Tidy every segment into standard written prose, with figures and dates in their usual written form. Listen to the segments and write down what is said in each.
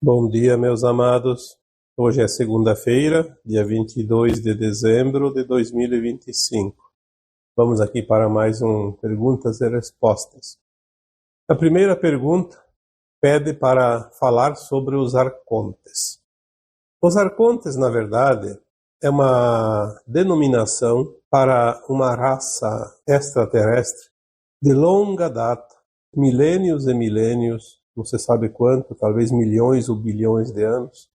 Bom dia, meus amados. Hoje é segunda-feira, dia 22 de dezembro de 2025. Vamos aqui para mais um Perguntas e Respostas. A primeira pergunta pede para falar sobre os arcontes. Os arcontes, na verdade, é uma denominação para uma raça extraterrestre de longa data, milênios e milênios, não se sabe quanto, talvez milhões ou bilhões de anos.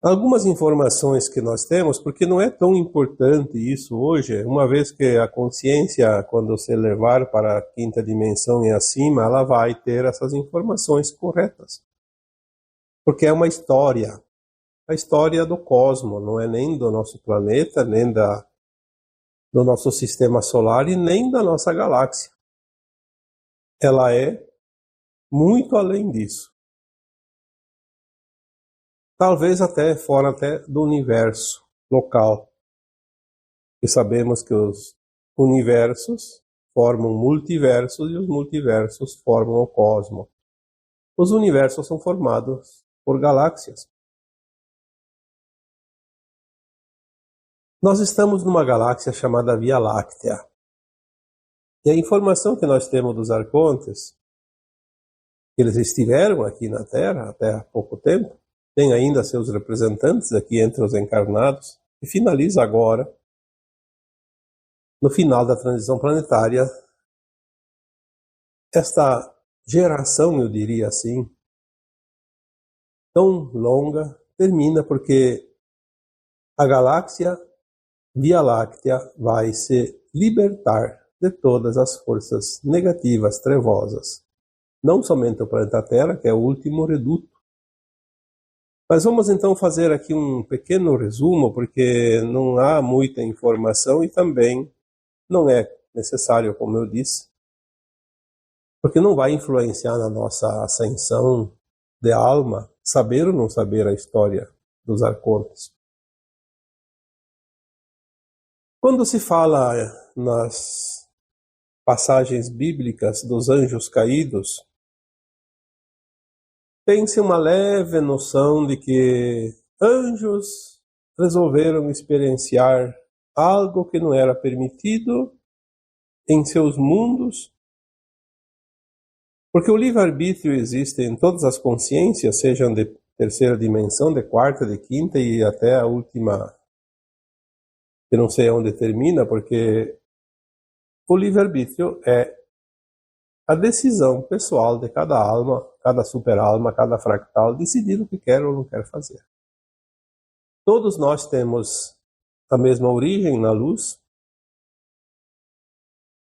Algumas informações que nós temos, porque não é tão importante isso hoje, uma vez que a consciência, quando se levar para a quinta dimensão e acima, ela vai ter essas informações corretas. Porque é uma história, a história do cosmos, não é nem do nosso planeta, nem do nosso sistema solar e nem da nossa galáxia. Ela é muito além disso. Talvez até fora até do universo local. E sabemos que os universos formam multiversos e os multiversos formam o cosmos. Os universos são formados por galáxias. Nós estamos numa galáxia chamada Via Láctea. E a informação que nós temos dos arcontes, eles estiveram aqui na Terra até há pouco tempo, tem ainda seus representantes aqui entre os encarnados, e finaliza agora, no final da transição planetária, esta geração, eu diria assim, tão longa, termina porque a galáxia Via Láctea vai se libertar de todas as forças negativas, trevosas. Não somente o planeta Terra, que é o último reduto. Mas vamos então fazer aqui um pequeno resumo, porque não há muita informação e também não é necessário, como eu disse, porque não vai influenciar na nossa ascensão de alma, saber ou não saber a história dos arcontes. Quando se fala nas passagens bíblicas dos anjos caídos, tem-se uma leve noção de que anjos resolveram experienciar algo que não era permitido em seus mundos, porque o livre-arbítrio existe em todas as consciências, sejam de terceira dimensão, de quarta, de quinta e até a última, que não sei onde termina, porque o livre-arbítrio é a decisão pessoal de cada alma, cada super-alma, cada fractal, decidir o que quer ou não quer fazer. Todos nós temos a mesma origem na luz,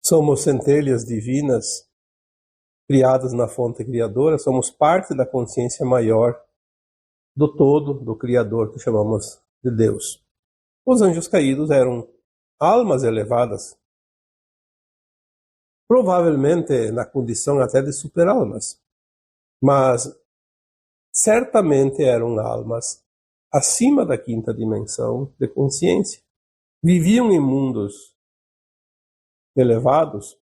somos centelhas divinas criadas na fonte criadora, somos parte da consciência maior do todo, do Criador, que chamamos de Deus. Os anjos caídos eram almas elevadas, provavelmente na condição até de super-almas, mas certamente eram almas acima da quinta dimensão de consciência. Viviam em mundos elevados,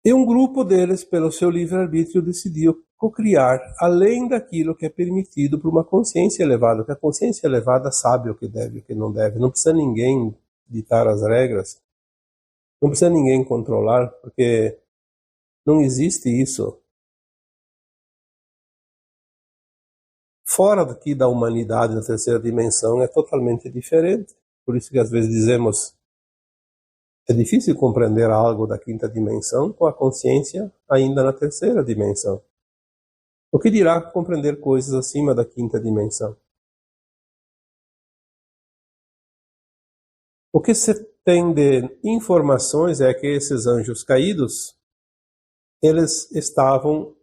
e um grupo deles, pelo seu livre-arbítrio, decidiu cocriar além daquilo que é permitido por uma consciência elevada, porque a consciência elevada sabe o que deve e o que não deve. Não precisa ninguém ditar as regras, não precisa ninguém controlar, porque não existe isso. Fora daqui da humanidade, na terceira dimensão, é totalmente diferente. Por isso que às vezes dizemos, é difícil compreender algo da quinta dimensão com a consciência ainda na terceira dimensão. O que dirá compreender coisas acima da quinta dimensão? O que se tem de informações é que esses anjos caídos, eles estavam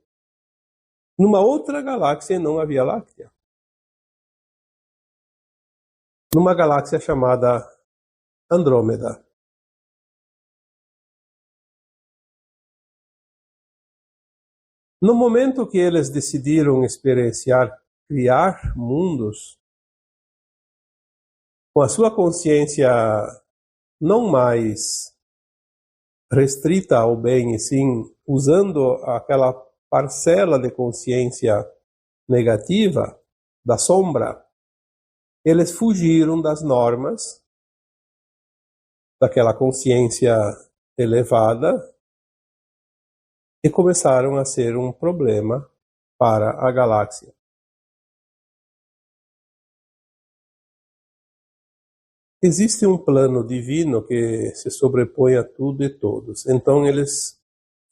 numa outra galáxia e não a Via Láctea. Numa galáxia chamada Andrômeda. No momento que eles decidiram experienciar, criar mundos, com a sua consciência não mais restrita ao bem, e sim usando aquela parcela de consciência negativa, da sombra, eles fugiram das normas daquela consciência elevada e começaram a ser um problema para a galáxia. Existe um plano divino que se sobrepõe a tudo e todos. Então eles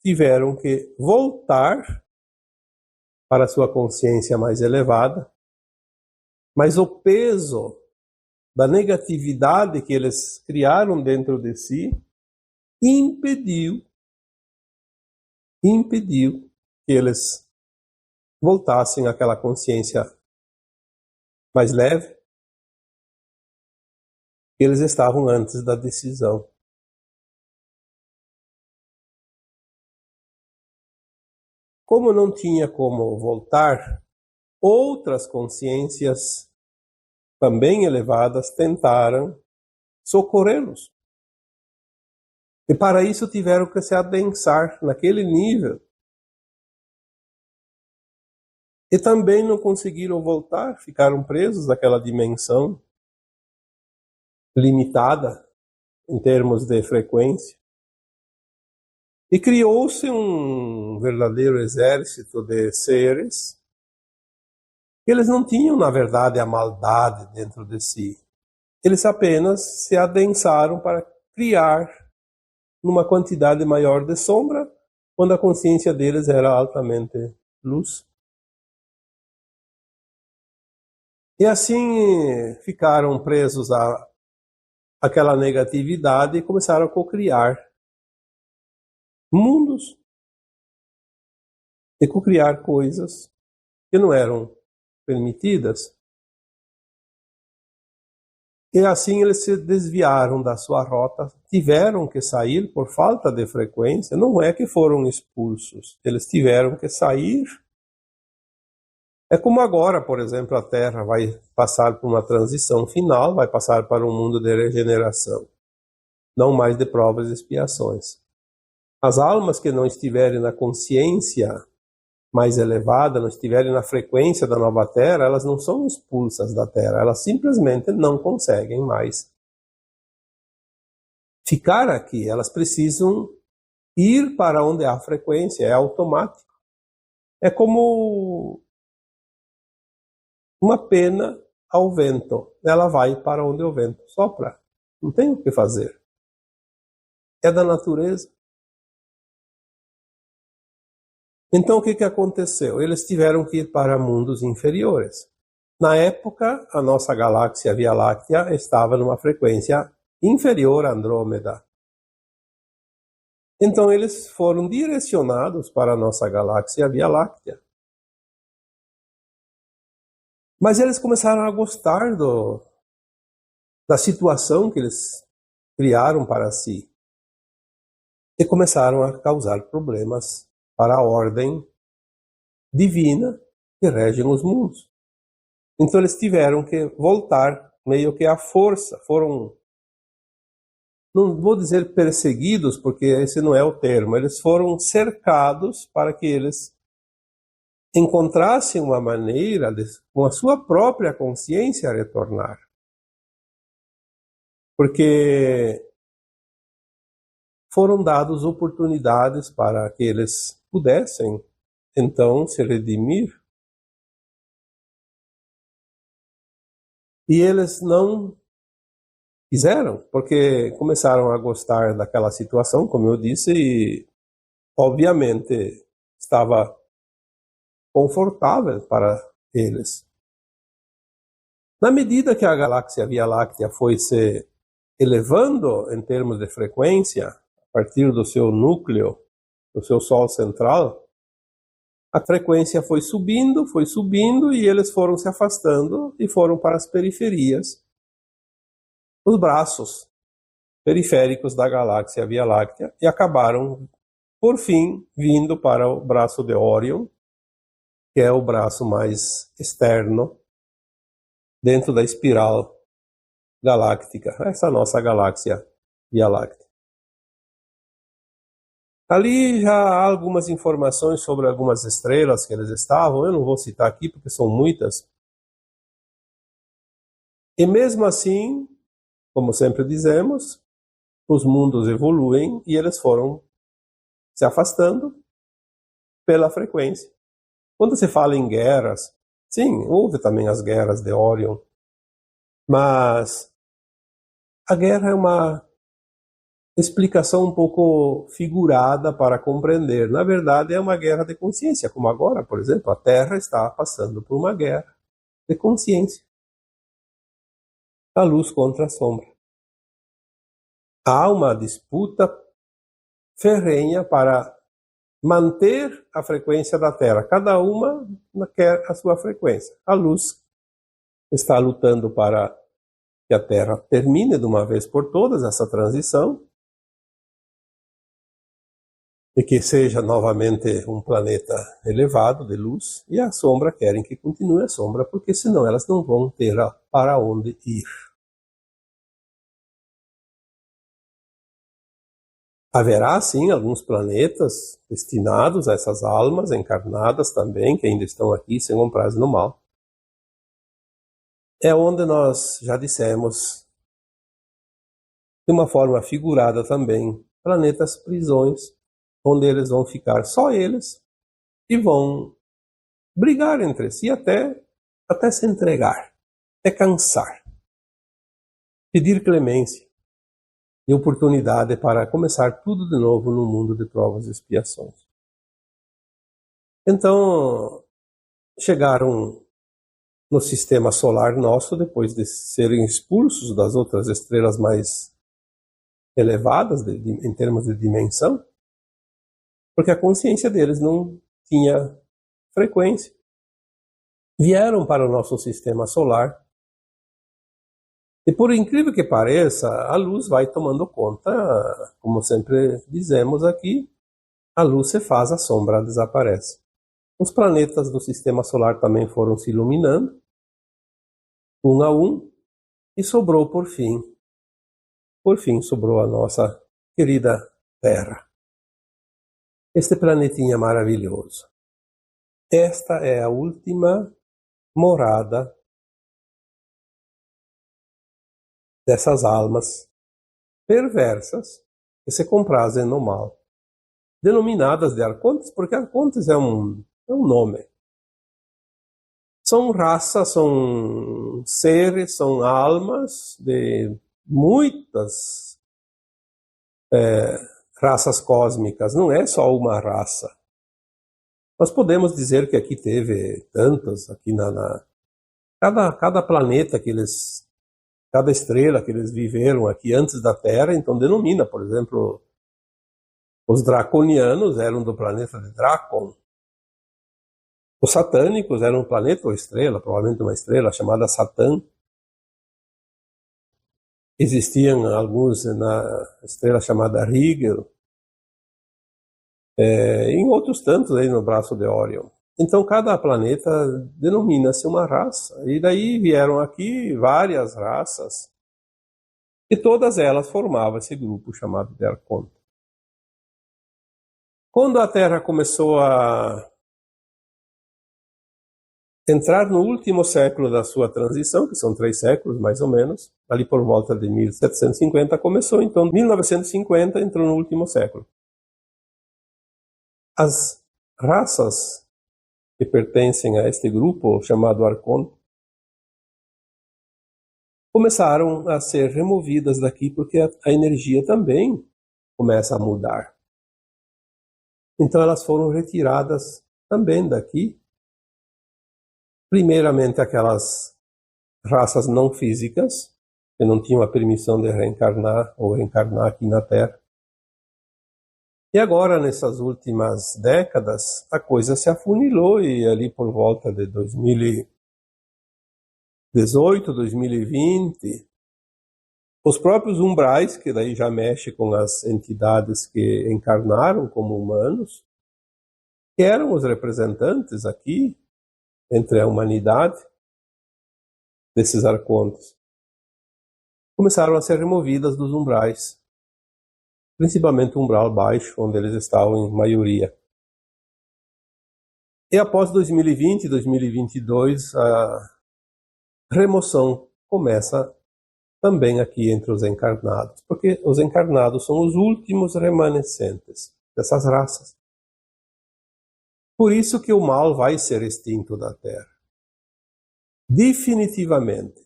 tiveram que voltar para a sua consciência mais elevada, mas o peso da negatividade que eles criaram dentro de si impediu que eles voltassem àquela consciência mais leve que eles estavam antes da decisão. Como não tinha como voltar, outras consciências também elevadas tentaram socorrê-los. E para isso tiveram que se adensar naquele nível. E também não conseguiram voltar, ficaram presos naquela dimensão limitada em termos de frequência. E criou-se um verdadeiro exército de seres. Eles não tinham, na verdade, a maldade dentro de si. Eles apenas se adensaram para criar numa quantidade maior de sombra, quando a consciência deles era altamente luz. E assim ficaram presos àquela negatividade e começaram a cocriar mundos e cocriar coisas que não eram permitidas. E assim eles se desviaram da sua rota, tiveram que sair por falta de frequência. Não é que foram expulsos, eles tiveram que sair. É como agora, por exemplo, a Terra vai passar por uma transição final, vai passar para um mundo de regeneração, não mais de provas e expiações. As almas que não estiverem na consciência mais elevada, não estiverem na frequência da nova Terra, elas não são expulsas da Terra, elas simplesmente não conseguem mais ficar aqui, elas precisam ir para onde há frequência, é automático. É como uma pena ao vento, ela vai para onde o vento sopra, não tem o que fazer. É da natureza. Então o que aconteceu? Eles tiveram que ir para mundos inferiores. Na época, a nossa galáxia Via Láctea estava numa frequência inferior a Andrômeda. Então eles foram direcionados para a nossa galáxia Via Láctea. Mas eles começaram a gostar da situação que eles criaram para si. E começaram a causar problemas para a ordem divina que rege os mundos. Então eles tiveram que voltar meio que à força. Foram, não vou dizer perseguidos, porque esse não é o termo, eles foram cercados para que eles encontrassem uma maneira de, com a sua própria consciência, retornar. Porque foram dadas oportunidades para que eles pudessem, então, se redimir. E eles não quiseram, porque começaram a gostar daquela situação, como eu disse, e obviamente estava confortável para eles. Na medida que a galáxia Via Láctea foi se elevando em termos de frequência, a partir do seu núcleo, do seu Sol central, a frequência foi subindo e eles foram se afastando e foram para as periferias, os braços periféricos da galáxia Via Láctea, e acabaram, por fim, vindo para o braço de Órion, que é o braço mais externo dentro da espiral galáctica, essa nossa galáxia Via Láctea. Ali já há algumas informações sobre algumas estrelas que eles estavam, eu não vou citar aqui porque são muitas. E mesmo assim, como sempre dizemos, os mundos evoluem e eles foram se afastando pela frequência. Quando se fala em guerras, sim, houve também as guerras de Órion, mas a guerra é uma explicação um pouco figurada para compreender. Na verdade, é uma guerra de consciência, como agora, por exemplo, a Terra está passando por uma guerra de consciência. A luz contra a sombra. Há uma disputa ferrenha para manter a frequência da Terra. Cada uma quer a sua frequência. A luz está lutando para que a Terra termine de uma vez por todas essa transição e que seja novamente um planeta elevado de luz, e a sombra querem que continue a sombra, porque senão elas não vão ter para onde ir. Haverá, sim, alguns planetas destinados a essas almas encarnadas também, que ainda estão aqui sem um prazo no mal. É onde nós já dissemos, de uma forma figurada também, planetas prisões, onde eles vão ficar só eles e vão brigar entre si até se entregar, até cansar, pedir clemência e oportunidade para começar tudo de novo no mundo de provas e expiações. Então, chegaram no sistema solar nosso, depois de serem expulsos das outras estrelas mais elevadas em termos de dimensão, porque a consciência deles não tinha frequência. Vieram para o nosso sistema solar e, por incrível que pareça, a luz vai tomando conta, como sempre dizemos aqui, a luz se faz, a sombra desaparece. Os planetas do sistema solar também foram se iluminando, um a um, e sobrou por fim sobrou a nossa querida Terra. Este planetinha maravilhoso. Esta é a última morada dessas almas perversas que se comprazem no mal, denominadas de arcontes, porque arcontes é um nome. São raças, são seres, são almas de muitas raças cósmicas, não é só uma raça. Nós podemos dizer que aqui teve tantas, aqui cada planeta que eles, cada estrela que eles viveram aqui antes da Terra, então denomina, por exemplo, os draconianos eram do planeta de Dracon. Os satânicos eram um planeta ou estrela, provavelmente uma estrela chamada Satã. Existiam alguns na estrela chamada Rigel, em outros tantos aí no braço de Órion. Então cada planeta denomina-se uma raça, e daí vieram aqui várias raças, e todas elas formavam esse grupo chamado de Arconte. Quando a Terra começou a entrar no último século da sua transição, que são 3 séculos mais ou menos, ali por volta de 1750 começou, então 1950 entrou no último século. As raças que pertencem a este grupo chamado Arconte começaram a ser removidas daqui porque a energia também começa a mudar. Então elas foram retiradas também daqui. Primeiramente aquelas raças não físicas, que não tinham a permissão de reencarnar ou reencarnar aqui na Terra. E agora, nessas últimas décadas, a coisa se afunilou e ali por volta de 2018, 2020, os próprios umbrais, que daí já mexe com as entidades que encarnaram como humanos, que eram os representantes aqui, entre a humanidade, desses arcontes, começaram a ser removidas dos umbrais. principalmente o umbral baixo, onde eles estavam em maioria. E após 2020 e 2022, a remoção começa também aqui entre os encarnados, porque os encarnados são os últimos remanescentes dessas raças. Por isso que o mal vai ser extinto da Terra. Definitivamente.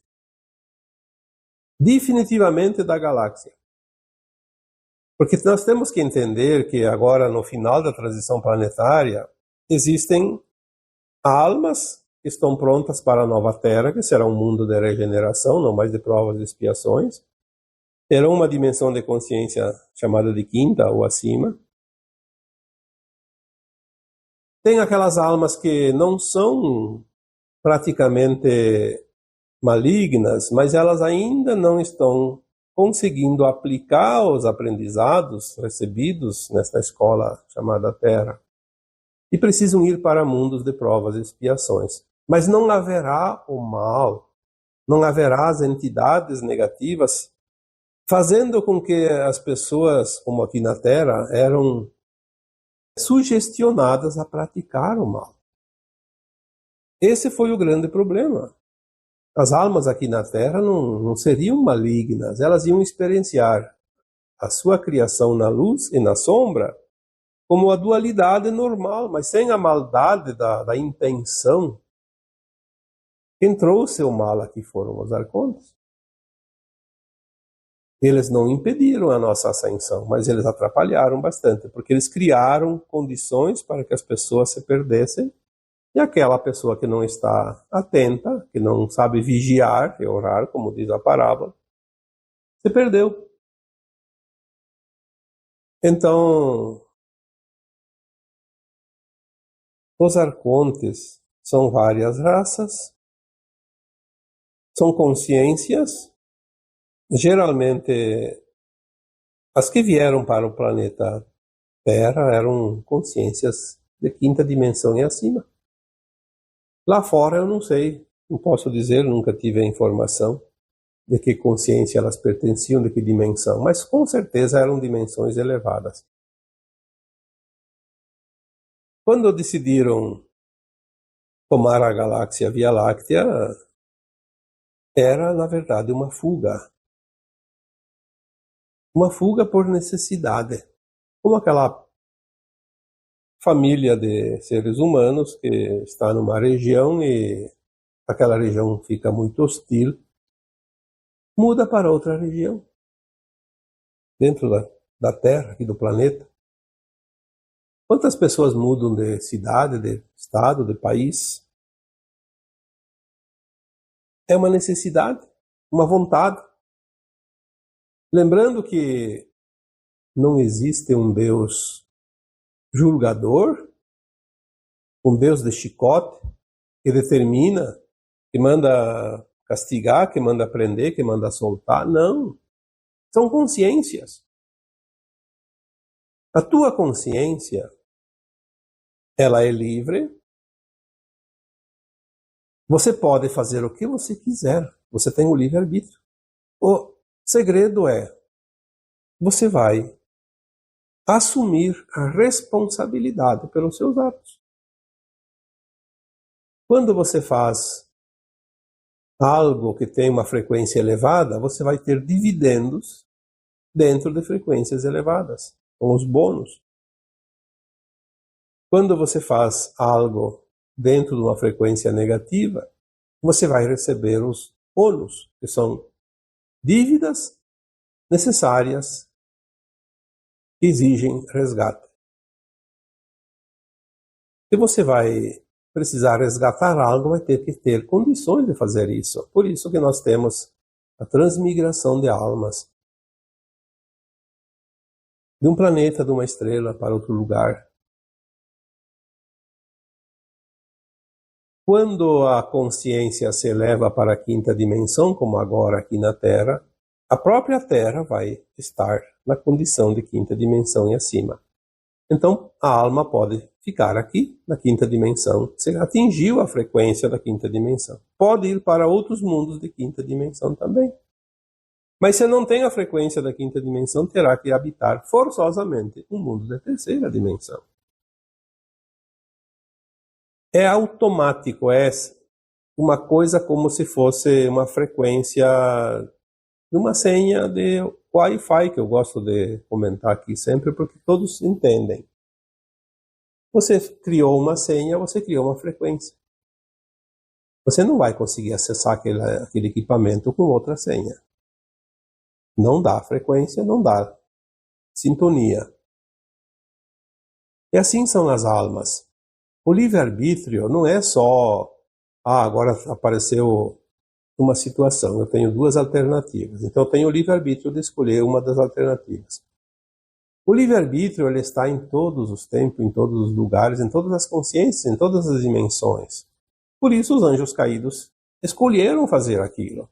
Definitivamente da galáxia. Porque nós temos que entender que agora, no final da transição planetária, existem almas que estão prontas para a nova Terra, que será um mundo de regeneração, não mais de provas e expiações. Terão uma dimensão de consciência chamada de quinta ou acima. Tem aquelas almas que não são praticamente malignas, mas elas ainda não estão conseguindo aplicar os aprendizados recebidos nesta escola chamada Terra. E precisam ir para mundos de provas e expiações. Mas não haverá o mal, não haverá as entidades negativas, fazendo com que as pessoas, como aqui na Terra, eram sugestionadas a praticar o mal. Esse foi o grande problema. As almas aqui na Terra não seriam malignas, elas iam experienciar a sua criação na luz e na sombra como a dualidade normal, mas sem a maldade da intenção. Quem trouxe o mal aqui foram os arcontes. Eles não impediram a nossa ascensão, mas eles atrapalharam bastante, porque eles criaram condições para que as pessoas se perdessem, e aquela pessoa que não está atenta, que não sabe vigiar e orar, como diz a parábola, se perdeu. Então, os arcontes são várias raças, são consciências. Geralmente, as que vieram para o planeta Terra eram consciências de quinta dimensão e acima. Lá fora eu não sei, não posso dizer, nunca tive a informação de que consciência elas pertenciam, de que dimensão, mas com certeza eram dimensões elevadas. Quando decidiram tomar a galáxia Via Láctea, era, na verdade, uma fuga. Uma fuga por necessidade. Como aquela família de seres humanos que está numa região e aquela região fica muito hostil, muda para outra região. Dentro da Terra, aqui do planeta. Quantas pessoas mudam de cidade, de estado, de país? É uma necessidade, uma vontade. Lembrando que não existe um Deus julgador, um Deus de chicote, que determina, que manda castigar, que manda prender, que manda soltar. Não. São consciências. A tua consciência, ela é livre. Você pode fazer o que você quiser. Você tem o livre-arbítrio. O segredo é, você vai assumir a responsabilidade pelos seus atos. Quando você faz algo que tem uma frequência elevada, você vai ter dividendos dentro de frequências elevadas, com os bônus. Quando você faz algo dentro de uma frequência negativa, você vai receber os ônus, que são dívidas necessárias que exigem resgate. Se você vai precisar resgatar algo, vai ter que ter condições de fazer isso. Por isso que nós temos a transmigração de almas de um planeta, de uma estrela para outro lugar. Quando a consciência se eleva para a quinta dimensão, como agora aqui na Terra, a própria Terra vai estar na condição de quinta dimensão e acima. Então, a alma pode ficar aqui, na quinta dimensão, se atingiu a frequência da quinta dimensão. Pode ir para outros mundos de quinta dimensão também. Mas se não tem a frequência da quinta dimensão, terá que habitar forçosamente um mundo da terceira dimensão. É automático, é uma coisa como se fosse uma frequência de uma senha de Wi-Fi, que eu gosto de comentar aqui sempre, porque todos entendem. Você criou uma senha, você criou uma frequência. Você não vai conseguir acessar aquele equipamento com outra senha. Não dá frequência, não dá sintonia. E assim são as almas. O livre-arbítrio não é só, agora apareceu uma situação, eu tenho duas alternativas. Então eu tenho o livre-arbítrio de escolher uma das alternativas. O livre-arbítrio ele está em todos os tempos, em todos os lugares, em todas as consciências, em todas as dimensões. Por isso os anjos caídos escolheram fazer aquilo.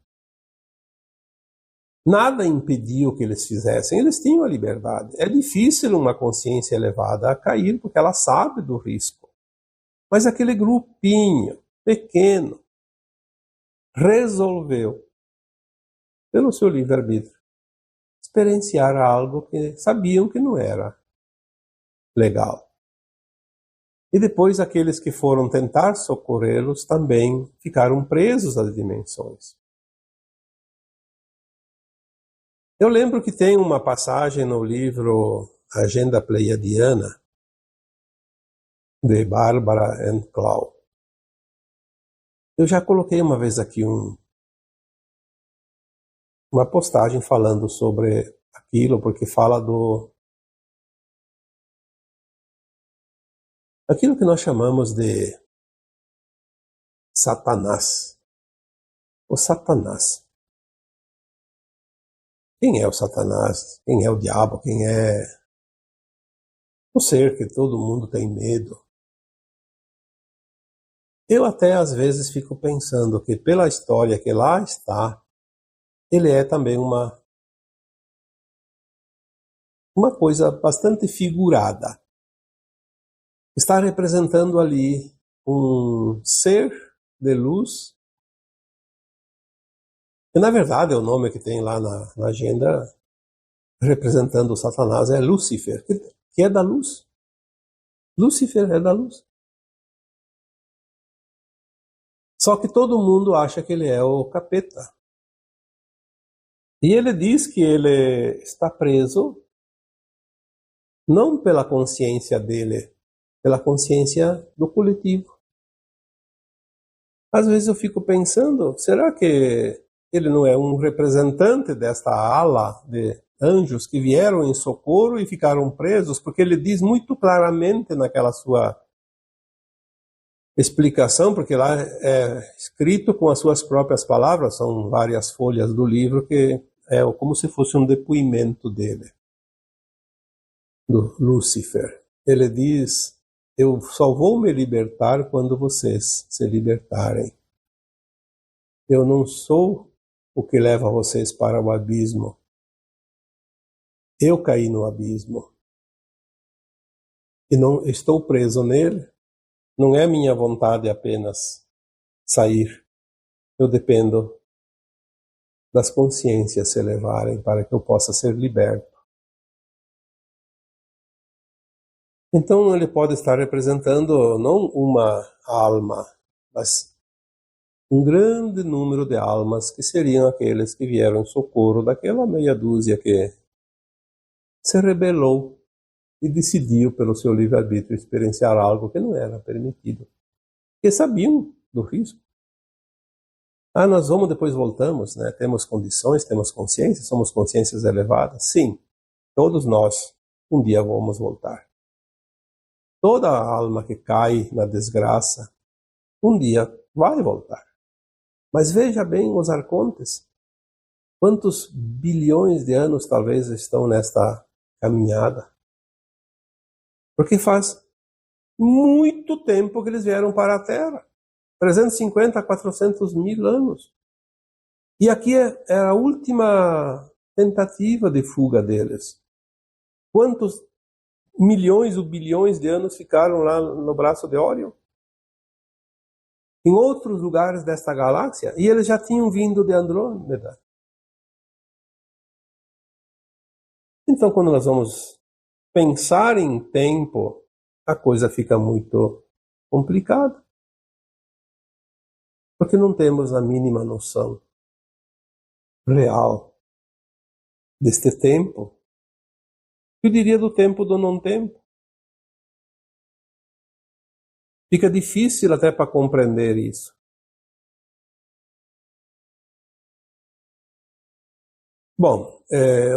Nada impediu que eles fizessem, eles tinham a liberdade. É difícil uma consciência elevada a cair, porque ela sabe do risco. Mas aquele grupinho pequeno resolveu, pelo seu livre-arbítrio, experienciar algo que sabiam que não era legal. E depois aqueles que foram tentar socorrê-los também ficaram presos às dimensões. Eu lembro que tem uma passagem no livro Agenda Pleiadiana, de Barbara and Clow. Eu já coloquei uma vez aqui uma postagem falando sobre aquilo, porque fala aquilo que nós chamamos de Satanás. O Satanás. Quem é o Satanás? Quem é o diabo? Quem é o ser que todo mundo tem medo? Eu até às vezes fico pensando que pela história que lá está, ele é também uma coisa bastante figurada. Está representando ali um ser de luz, que na verdade é o nome que tem lá na agenda, representando o Satanás, é Lúcifer, que é da luz. Lúcifer é da luz. Só que todo mundo acha que ele é o capeta. E ele diz que ele está preso não pela consciência dele, pela consciência do coletivo. Às vezes eu fico pensando, será que ele não é um representante desta ala de anjos que vieram em socorro e ficaram presos? Porque ele diz muito claramente naquela sua explicação, porque lá é escrito com as suas próprias palavras, são várias folhas do livro, que é como se fosse um depoimento dele, do Lúcifer. Ele diz: eu só vou me libertar quando vocês se libertarem. Eu não sou o que leva vocês para o abismo. Eu caí no abismo. E não estou preso nele. Não é minha vontade apenas sair. Eu dependo das consciências se elevarem para que eu possa ser liberto. Então ele pode estar representando não uma alma, mas um grande número de almas que seriam aqueles que vieram em socorro daquela meia dúzia que se rebelou e decidiu pelo seu livre-arbítrio experienciar algo que não era permitido. Porque sabiam do risco. Nós vamos, depois voltamos, né? Temos condições, temos consciência, somos consciências elevadas. Sim, todos nós um dia vamos voltar. Toda alma que cai na desgraça, um dia vai voltar. Mas veja bem os arcontes. Quantos bilhões de anos talvez estão nesta caminhada? Porque faz muito tempo que eles vieram para a Terra. 350 a 400 mil anos. E aqui é a última tentativa de fuga deles. Quantos milhões ou bilhões de anos ficaram lá no braço de Órion? Em outros lugares desta galáxia, e eles já tinham vindo de Andrômeda. Então, quando nós vamos pensar em tempo, a coisa fica muito complicada, porque não temos a mínima noção real deste tempo. Eu diria do tempo do não tempo. Fica difícil até para compreender isso. Bom,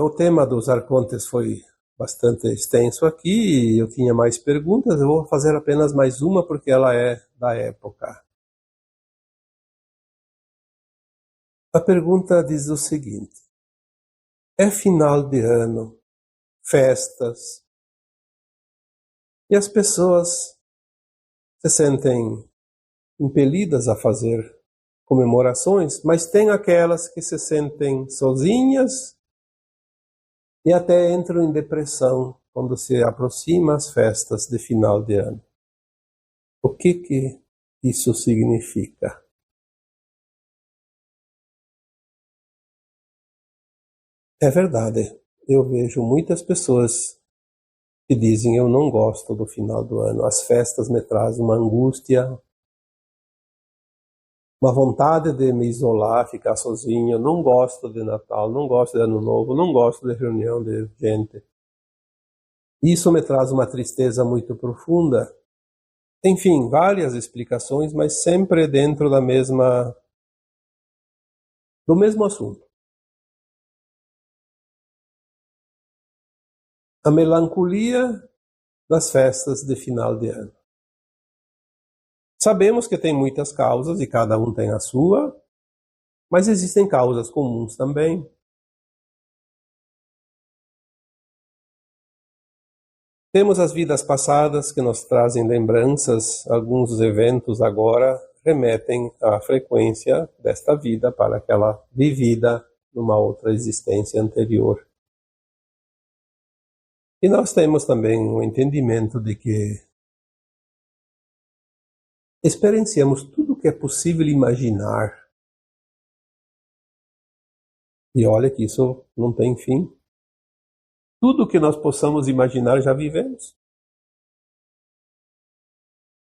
o tema dos arcontes foi bastante extenso aqui, eu tinha mais perguntas, eu vou fazer apenas mais uma porque ela é da época. A pergunta diz o seguinte: é final de ano, festas, e as pessoas se sentem impelidas a fazer comemorações, mas tem aquelas que se sentem sozinhas e até entram em depressão quando se aproximam as festas de final de ano. O que isso significa? É verdade, eu vejo muitas pessoas que dizem: eu não gosto do final do ano, as festas me trazem uma angústia, uma vontade de me isolar, ficar sozinho, não gosto de Natal, não gosto de Ano Novo, não gosto de reunião de gente. Isso me traz uma tristeza muito profunda. Enfim, várias explicações, mas sempre dentro do mesmo assunto. A melancolia das festas de final de ano. Sabemos que tem muitas causas e cada um tem a sua, mas existem causas comuns também. Temos as vidas passadas que nos trazem lembranças, alguns eventos agora remetem à frequência desta vida para aquela vivida numa outra existência anterior. E nós temos também o entendimento de que experienciamos tudo o que é possível imaginar. E olha que isso não tem fim. Tudo o que nós possamos imaginar já vivemos.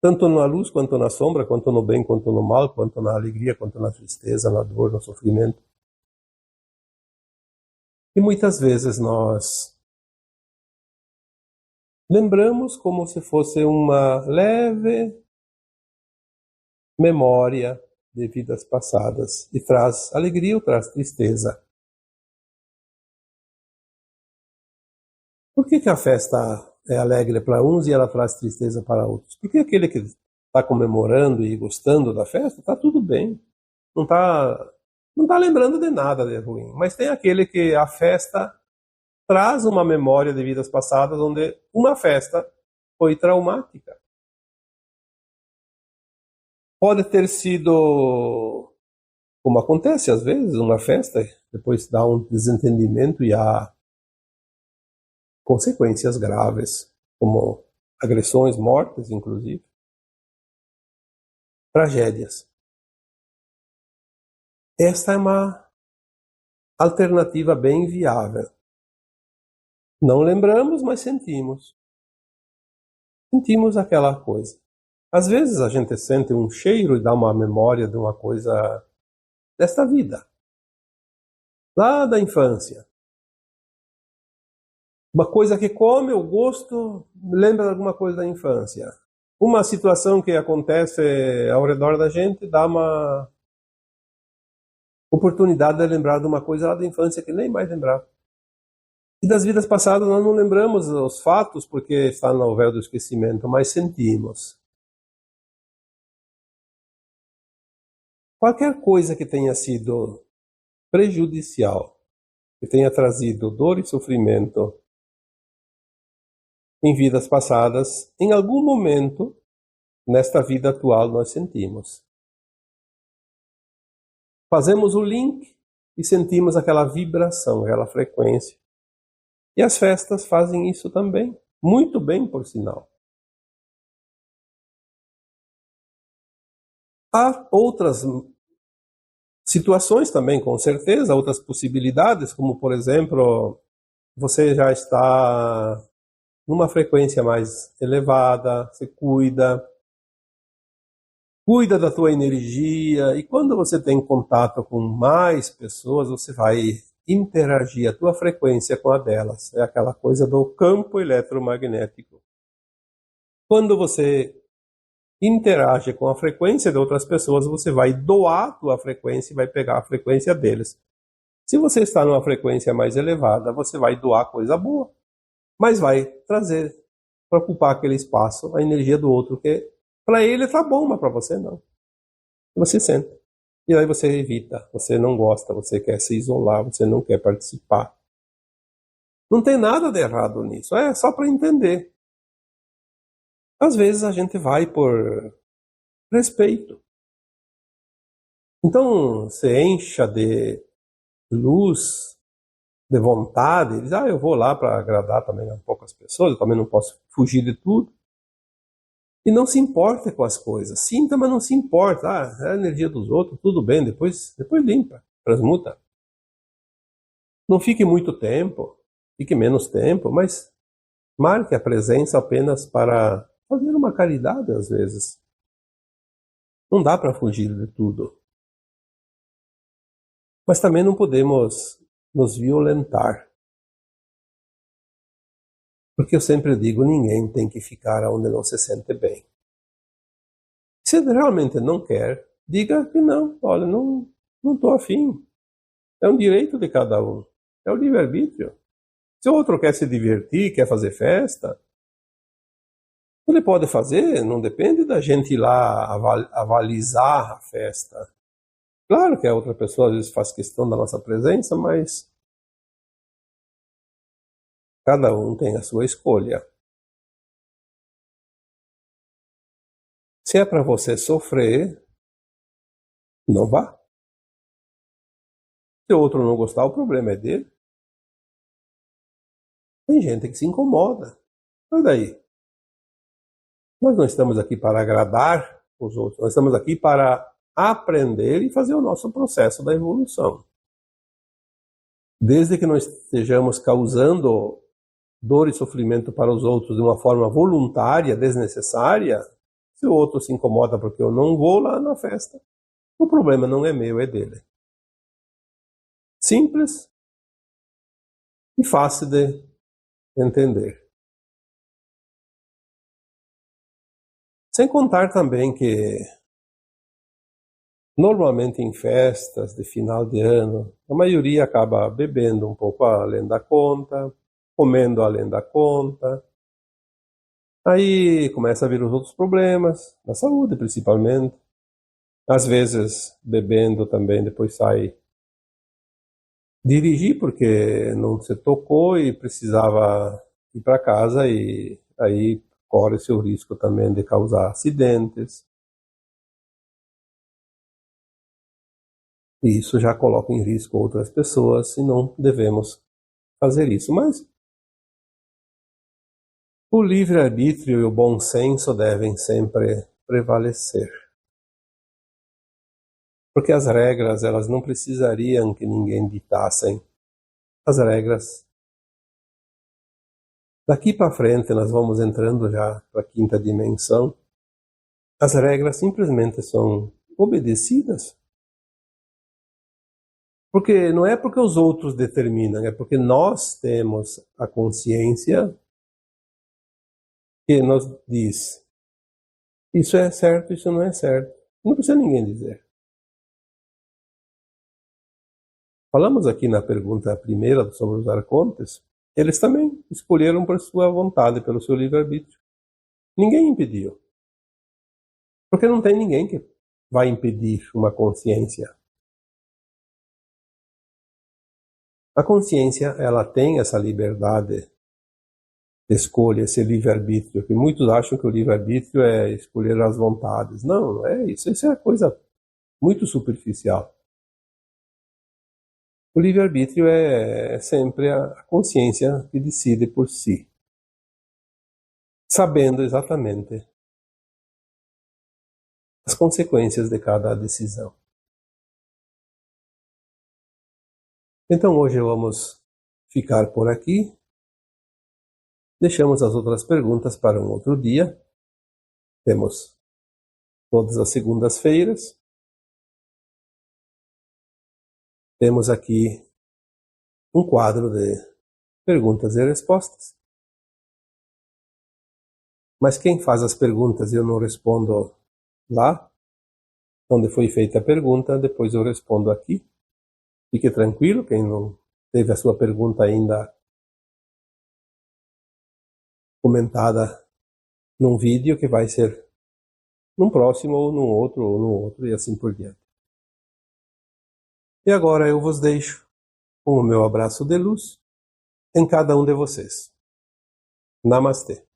Tanto na luz, quanto na sombra, quanto no bem, quanto no mal, quanto na alegria, quanto na tristeza, na dor, no sofrimento. E muitas vezes nós lembramos como se fosse uma leve memória de vidas passadas e traz alegria ou traz tristeza. Por que a festa é alegre para uns e ela traz tristeza para outros? Porque aquele que está comemorando e gostando da festa, está tudo bem. Não tá lembrando de nada de ruim. Mas tem aquele que a festa traz uma memória de vidas passadas onde uma festa foi traumática. Pode ter sido, como acontece às vezes, uma festa, depois dá um desentendimento e há consequências graves, como agressões, mortes, inclusive. Tragédias. Esta é uma alternativa bem viável. Não lembramos, mas sentimos. Sentimos aquela coisa. Às vezes a gente sente um cheiro e dá uma memória de uma coisa desta vida, lá da infância. Uma coisa que come, o gosto, lembra de alguma coisa da infância. Uma situação que acontece ao redor da gente dá uma oportunidade de lembrar de uma coisa lá da infância que nem mais lembrava. E das vidas passadas nós não lembramos os fatos porque está no véu do esquecimento, mas sentimos. Qualquer coisa que tenha sido prejudicial, que tenha trazido dor e sofrimento em vidas passadas, em algum momento, nesta vida atual, nós sentimos. Fazemos o link e sentimos aquela vibração, aquela frequência. E as festas fazem isso também, muito bem, por sinal. Há outras situações também, com certeza, outras possibilidades, como, por exemplo, você já está numa frequência mais elevada, você cuida da tua energia, e quando você tem contato com mais pessoas, você vai interagir a tua frequência com a delas. É aquela coisa do campo eletromagnético. Quando você interage com a frequência de outras pessoas, você vai doar a tua frequência e vai pegar a frequência deles. Se você está numa frequência mais elevada, você vai doar coisa boa, mas vai trazer, para ocupar aquele espaço, a energia do outro, que para ele tá bom, mas para você não. Você sente. E aí você evita, você não gosta, você quer se isolar, você não quer participar. Não tem nada de errado nisso, é só para entender. Às vezes a gente vai por respeito. Então, você encha de luz, de vontade, diz, eu vou lá para agradar também um pouco as pessoas, eu também não posso fugir de tudo. E não se importa com as coisas. Sinta, mas não se importa. É a energia dos outros, tudo bem, depois limpa, transmuta. Não fique muito tempo, fique menos tempo, mas marque a presença apenas para fazer uma caridade às vezes. Não dá para fugir de tudo. Mas também não podemos nos violentar. Porque eu sempre digo, ninguém tem que ficar onde não se sente bem. Se realmente não quer, diga que não. Olha, não estou afim. É um direito de cada um. É o livre-arbítrio. Se o outro quer se divertir, quer fazer festa, ele pode fazer, não depende da gente ir lá avalizar a festa. Claro que a outra pessoa às vezes faz questão da nossa presença, mas cada um tem a sua escolha. Se é para você sofrer, não vá. Se o outro não gostar, o problema é dele. Tem gente que se incomoda. Mas daí? Nós não estamos aqui para agradar os outros, nós estamos aqui para aprender e fazer o nosso processo da evolução. Desde que nós estejamos causando dor e sofrimento para os outros de uma forma voluntária, desnecessária, se o outro se incomoda porque eu não vou lá na festa, o problema não é meu, é dele. Simples e fácil de entender. Sem contar também que, normalmente em festas de final de ano, a maioria acaba bebendo um pouco além da conta, comendo além da conta. Aí começa a vir os outros problemas, da saúde principalmente. Às vezes, bebendo também, depois sai dirigir porque não se tocou e precisava ir para casa, e aí corre-se o risco também de causar acidentes. E isso já coloca em risco outras pessoas e não devemos fazer isso. Mas o livre-arbítrio e o bom senso devem sempre prevalecer. Porque as regras, elas não precisariam que ninguém ditassem. As regras. Daqui para frente, nós vamos entrando já para a quinta dimensão. As regras simplesmente são obedecidas. Porque não é porque os outros determinam, é porque nós temos a consciência que nos diz: isso é certo, isso não é certo. Não precisa ninguém dizer. Falamos aqui na pergunta primeira sobre os arcontes, eles também escolheram por sua vontade, pelo seu livre-arbítrio. Ninguém impediu. Porque não tem ninguém que vai impedir uma consciência. A consciência, ela tem essa liberdade de escolha, esse livre-arbítrio, que muitos acham que o livre-arbítrio é escolher as vontades. Não, não é isso. Isso é coisa muito superficial. O livre-arbítrio é sempre a consciência que decide por si, sabendo exatamente as consequências de cada decisão. Então hoje vamos ficar por aqui. Deixamos as outras perguntas para um outro dia. Temos todas as segundas-feiras. Temos aqui um quadro de perguntas e respostas. Mas quem faz as perguntas e eu não respondo lá, onde foi feita a pergunta, depois eu respondo aqui. Fique tranquilo, quem não teve a sua pergunta ainda comentada num vídeo, que vai ser num próximo, ou num outro, e assim por diante. E agora eu vos deixo com o meu abraço de luz em cada um de vocês. Namastê.